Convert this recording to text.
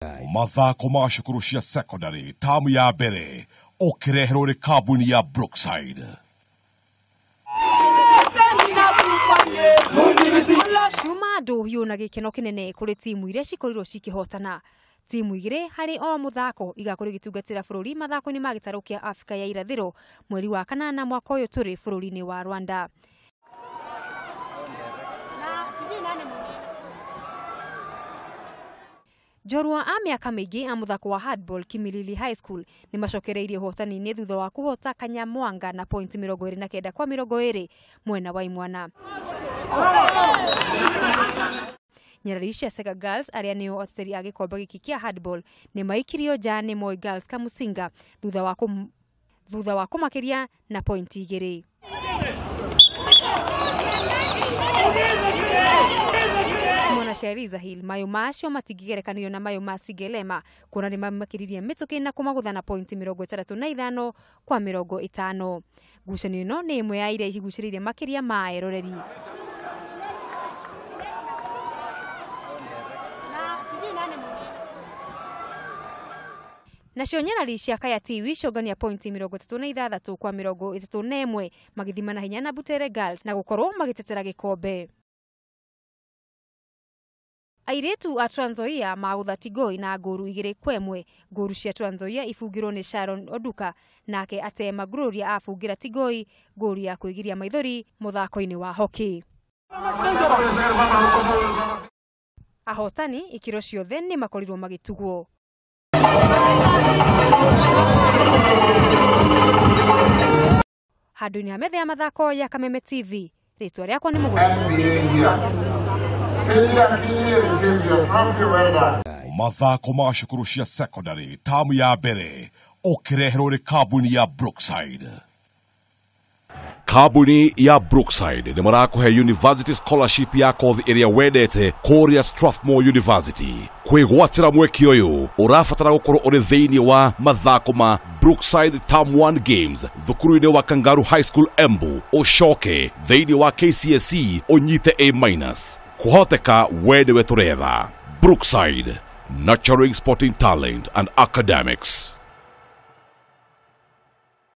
Mathako ma cukuru cia secondary tamu ya mbere okireherwo ni kambuni ya Brookside. Cuma nduhiũ na gĩkeno kĩnene kũrĩ timu iria cikorirwo cikĩhotana. Timu igĩrĩ harĩ o mũthako igakorwo igĩtungatĩra bũrũri mathako-inĩ ma gĩtarũ kĩa Afrika ya irathĩro mweri wa kanana mwaka ũyũ tũrĩ bũrũri-inĩ wa Rwanda. Jorua a mĩaka mĩingĩ a mũthako wa handball Kimilili High School nĩ macokereirie ũhotani-inĩ thutha wa kũhota Kanyamwanga na point 29-20 mwena wa Imwana. Nyarari cia Sega Girls arĩa nĩo ateteri a gĩkombe gĩkĩ kĩa handball nĩ maikirio nja nĩ Moi Girls Kamusinga thutha wa kũmakĩria na point 2. Mwana Sheriza Hill mayo macio matingĩgerekanio na mayo ma Sigelema kuona nĩ mamakĩririe mĩtũkĩ na kũmagũtha na point 35-50. Ngucanio ĩno nĩ ĩmwe ya iria igucĩrĩirie makĩria ma eroreri. Nacio Nyarari cia Kaya TV ciongania point 36-31 magĩthimana hinya na Butere Girls na gũkorwo magĩtetera gĩkombe. Airĩtu a Trans Nzoia magũtha Tigoi na ngũru 2-1. Ngũru cia Trans Nzoia ifungirwo nĩ Sharon Oduka nake Atema Gloria afungira Tigoi ngũru ya kwĩgiria maithori mũthako-inĩ wa hockey. Ahotani ikiro ciothe nĩ makorirwo magĩtugwo. Handũ-inĩ ha metha ya mathako ya Kameme TV, rĩtwa rĩakwa nĩ Mathako ma cukuru cia secondary tamu ya mbere okireherwo ni kambuni ya Brookside. Kambuni ya Brookside nĩ marakuhe university scholarship ya kothi ĩrĩa wendete kũrĩa Strathmore University. Kwĩgwatĩra mweke ũyũ ũrabatara gũkorwo ũrĩ thĩinĩ wa mathako ma Brookside Term 1 Games thukuru-inĩ wa Kangaroo High School Embu. Ũcoke thĩinĩ wa KCSE ũnyite A-. Kũhoteka wende we tũretha. Brookside, nurturing sporting talent and academics.